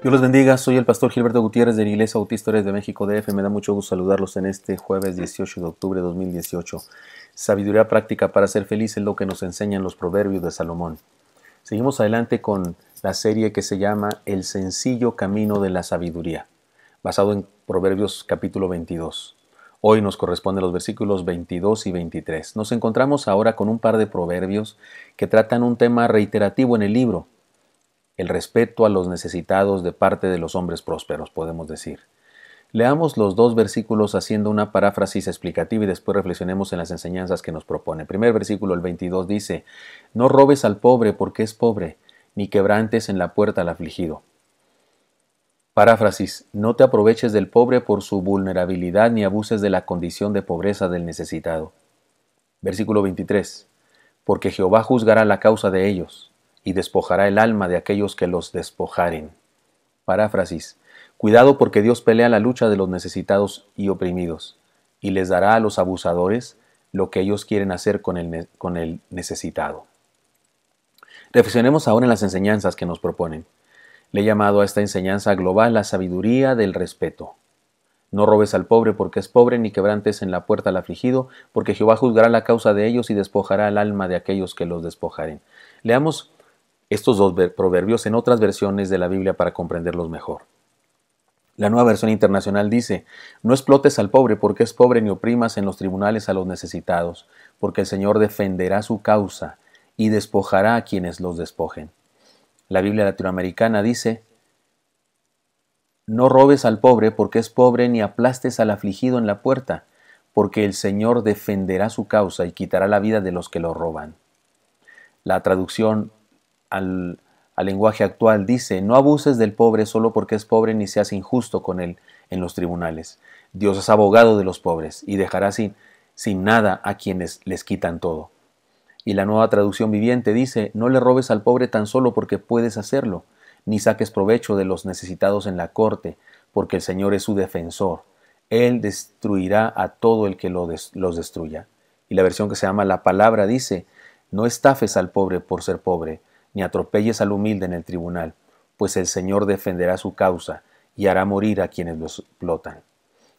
Dios los bendiga, soy el pastor Gilberto Gutiérrez de la Iglesia Bautista de México DF. Me da mucho gusto saludarlos en este jueves 18 de octubre de 2018. Sabiduría práctica para ser feliz es lo que nos enseñan los proverbios de Salomón. Seguimos adelante con la serie que se llama El sencillo camino de la sabiduría, basado en Proverbios capítulo 22. Hoy nos corresponden los versículos 22 y 23. Nos encontramos ahora con un par de proverbios que tratan un tema reiterativo en el libro: el respeto a los necesitados de parte de los hombres prósperos, podemos decir. Leamos los dos versículos haciendo una paráfrasis explicativa y después reflexionemos en las enseñanzas que nos propone. El primer versículo, el 22, dice: No robes al pobre porque es pobre, ni quebrantes en la puerta al afligido. Paráfrasis: No te aproveches del pobre por su vulnerabilidad, ni abuses de la condición de pobreza del necesitado. Versículo 23. Porque Jehová juzgará la causa de ellos, y despojará el alma de aquellos que los despojaren. Paráfrasis: Cuidado, porque Dios pelea la lucha de los necesitados y oprimidos, y les dará a los abusadores lo que ellos quieren hacer con el necesitado. Reflexionemos ahora en las enseñanzas que nos proponen. Le he llamado a esta enseñanza global la sabiduría del respeto. No robes al pobre porque es pobre, ni quebrantes en la puerta al afligido, porque Jehová juzgará la causa de ellos y despojará el alma de aquellos que los despojaren. Leamos estos dos proverbios en otras versiones de la Biblia para comprenderlos mejor. La Nueva Versión Internacional dice: No explotes al pobre porque es pobre, ni oprimas en los tribunales a los necesitados, porque el Señor defenderá su causa y despojará a quienes los despojen. La Biblia Latinoamericana dice: No robes al pobre porque es pobre, ni aplastes al afligido en la puerta, porque el Señor defenderá su causa y quitará la vida de los que lo roban. La traducción al lenguaje actual dice: No abuses del pobre solo porque es pobre, ni seas injusto con él en los tribunales. Dios es abogado de los pobres y dejará sin nada a quienes les quitan todo. Y la Nueva Traducción Viviente dice: No le robes al pobre tan solo porque puedes hacerlo, ni saques provecho de los necesitados en la corte, porque el Señor es su defensor. Él destruirá a todo el que los destruya. Y la versión que se llama La Palabra dice: No estafes al pobre por ser pobre, ni atropelles al humilde en el tribunal, pues el Señor defenderá su causa y hará morir a quienes lo explotan.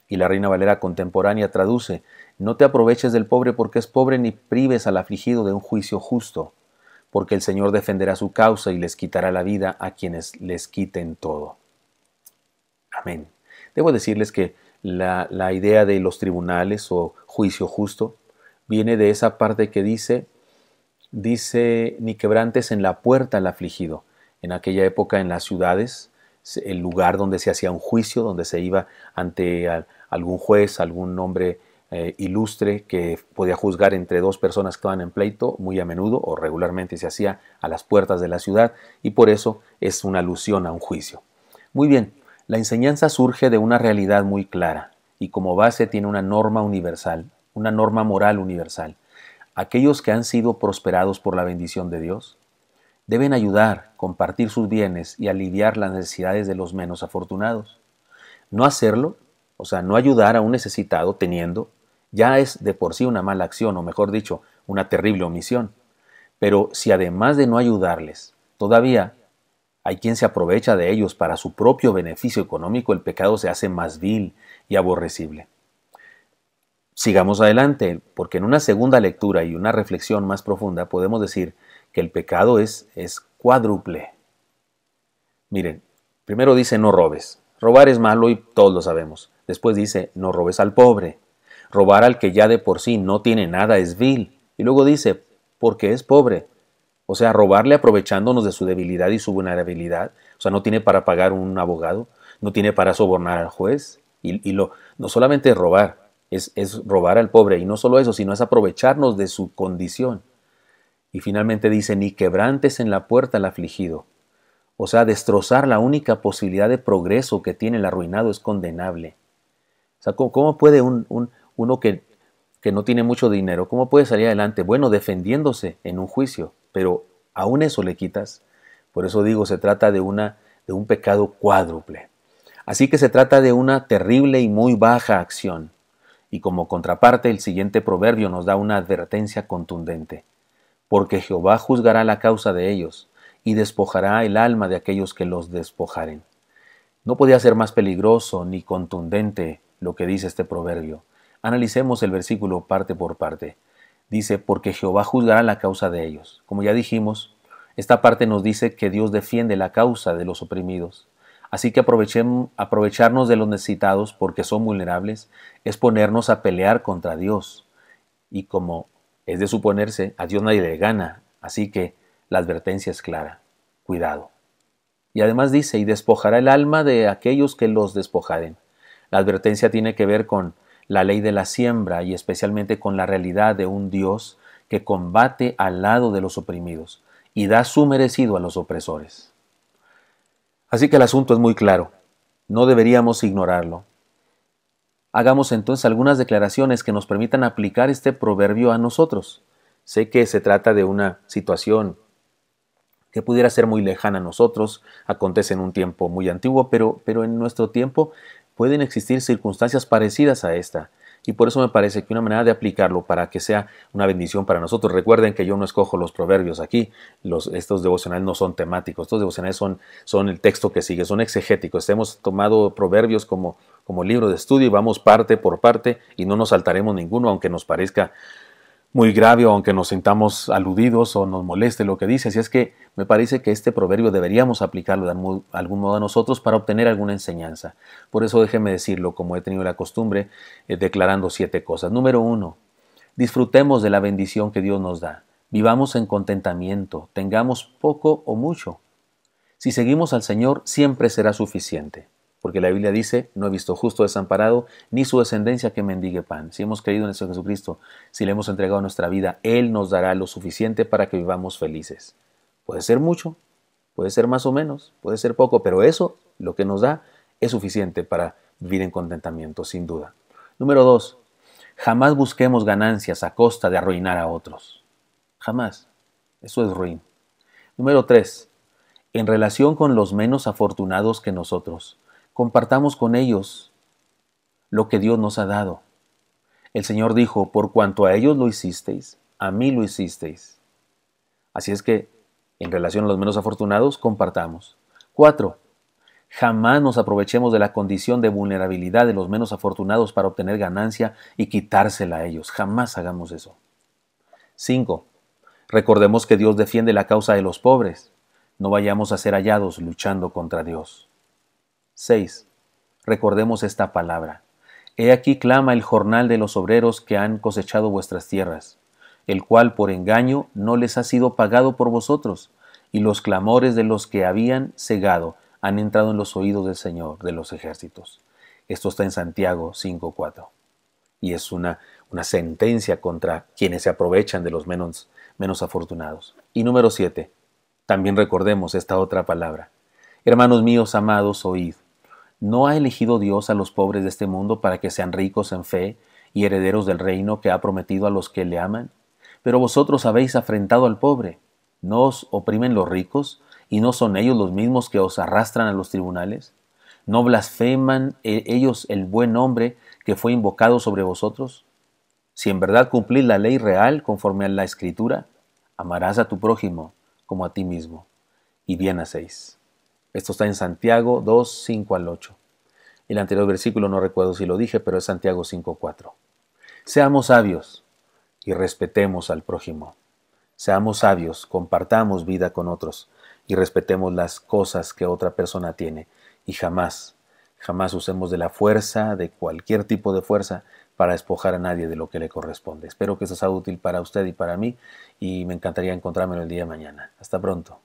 Y la Reina Valera contemporánea traduce: No te aproveches del pobre porque es pobre, ni prives al afligido de un juicio justo, porque el Señor defenderá su causa y les quitará la vida a quienes les quiten todo. Amén. Debo decirles que la idea de los tribunales o juicio justo viene de esa parte que dice: ni quebrantes en la puerta al afligido. En aquella época, en las ciudades, el lugar donde se hacía un juicio, donde se iba ante algún juez, algún hombre ilustre que podía juzgar entre dos personas que estaban en pleito, muy a menudo o regularmente se hacía a las puertas de la ciudad, y por eso es una alusión a un juicio. Muy bien, la enseñanza surge de una realidad muy clara y como base tiene una norma universal, una norma moral universal. Aquellos que han sido prosperados por la bendición de Dios deben ayudar, compartir sus bienes y aliviar las necesidades de los menos afortunados. No hacerlo, o sea, no ayudar a un necesitado teniendo, ya es de por sí una mala acción, o mejor dicho, una terrible omisión. Pero si además de no ayudarles, todavía hay quien se aprovecha de ellos para su propio beneficio económico, el pecado se hace más vil y aborrecible. Sigamos adelante, porque en una segunda lectura y una reflexión más profunda podemos decir que el pecado es cuádruple. Miren, primero dice no robes. Robar es malo y todos lo sabemos. Después dice no robes al pobre. Robar al que ya de por sí no tiene nada es vil. Y luego dice porque es pobre. O sea, robarle aprovechándonos de su debilidad y su vulnerabilidad. O sea, no tiene para pagar un abogado, no tiene para sobornar al juez. No solamente es robar, es robar al pobre. Y no solo eso, sino es aprovecharnos de su condición. Y finalmente dice, ni quebrantes en la puerta al afligido. O sea, destrozar la única posibilidad de progreso que tiene el arruinado es condenable. O sea, ¿cómo puede uno que no tiene mucho dinero, cómo puede salir adelante? Bueno, defendiéndose en un juicio, pero aún eso le quitas. Por eso digo, se trata de un pecado cuádruple. Así que se trata de una terrible y muy baja acción. Y como contraparte, el siguiente proverbio nos da una advertencia contundente. Porque Jehová juzgará la causa de ellos, y despojará el alma de aquellos que los despojaren. No podía ser más peligroso ni contundente lo que dice este proverbio. Analicemos el versículo parte por parte. Dice, porque Jehová juzgará la causa de ellos. Como ya dijimos, esta parte nos dice que Dios defiende la causa de los oprimidos. Así que aprovecharnos de los necesitados porque son vulnerables es ponernos a pelear contra Dios. Y como es de suponerse, a Dios nadie le gana. Así que la advertencia es clara. Cuidado. Y además dice, y despojará el alma de aquellos que los despojaren. La advertencia tiene que ver con la ley de la siembra y especialmente con la realidad de un Dios que combate al lado de los oprimidos y da su merecido a los opresores. Así que el asunto es muy claro. No deberíamos ignorarlo. Hagamos entonces algunas declaraciones que nos permitan aplicar este proverbio a nosotros. Sé que se trata de una situación que pudiera ser muy lejana a nosotros, acontece en un tiempo muy antiguo, pero en nuestro tiempo pueden existir circunstancias parecidas a esta. Y por eso me parece que una manera de aplicarlo para que sea una bendición para nosotros. Recuerden que yo no escojo los proverbios aquí, estos devocionales no son temáticos, estos devocionales son el texto que sigue, son exegéticos. Hemos tomado proverbios como libro de estudio y vamos parte por parte y no nos saltaremos ninguno, aunque nos parezca muy grave o aunque nos sintamos aludidos o nos moleste lo que dice. Así es que me parece que este proverbio deberíamos aplicarlo de algún modo a nosotros para obtener alguna enseñanza. Por eso déjeme decirlo, como he tenido la costumbre, declarando 7 cosas. Número 1, disfrutemos de la bendición que Dios nos da. Vivamos en contentamiento, tengamos poco o mucho. Si seguimos al Señor, siempre será suficiente. Porque la Biblia dice, no he visto justo desamparado, ni su descendencia que mendigue pan. Si hemos creído en el Señor Jesucristo, si le hemos entregado nuestra vida, Él nos dará lo suficiente para que vivamos felices. Puede ser mucho, puede ser más o menos, puede ser poco, pero eso, lo que nos da, es suficiente para vivir en contentamiento, sin duda. Número 2, jamás busquemos ganancias a costa de arruinar a otros. Jamás. Eso es ruin. Número 3, en relación con los menos afortunados que nosotros, compartamos con ellos lo que Dios nos ha dado. El Señor dijo, por cuanto a ellos lo hicisteis, a mí lo hicisteis. Así es que, en relación a los menos afortunados, compartamos. 4. Jamás nos aprovechemos de la condición de vulnerabilidad de los menos afortunados para obtener ganancia y quitársela a ellos. Jamás hagamos eso. 5. Recordemos que Dios defiende la causa de los pobres. No vayamos a ser hallados luchando contra Dios. 6. Recordemos esta palabra. He aquí clama el jornal de los obreros que han cosechado vuestras tierras, el cual por engaño no les ha sido pagado por vosotros, y los clamores de los que habían cegado han entrado en los oídos del Señor de los ejércitos. Esto está en Santiago 5:4. Y es una sentencia contra quienes se aprovechan de los menos afortunados. Y número 7. También recordemos esta otra palabra. Hermanos míos amados, oíd. ¿No ha elegido Dios a los pobres de este mundo para que sean ricos en fe y herederos del reino que ha prometido a los que le aman? Pero vosotros habéis afrentado al pobre. ¿No os oprimen los ricos? ¿Y no son ellos los mismos que os arrastran a los tribunales? ¿No blasfeman ellos el buen nombre que fue invocado sobre vosotros? Si en verdad cumplís la ley real conforme a la Escritura, amarás a tu prójimo como a ti mismo. Y bien hacéis. Esto está en Santiago 2, 5 al 8. El anterior versículo no recuerdo si lo dije, pero es Santiago 5, 4. Seamos sabios y respetemos al prójimo. Seamos sabios, compartamos vida con otros y respetemos las cosas que otra persona tiene. Y jamás usemos de la fuerza, de cualquier tipo de fuerza, para despojar a nadie de lo que le corresponde. Espero que esto sea útil para usted y para mí y me encantaría encontrármelo el día de mañana. Hasta pronto.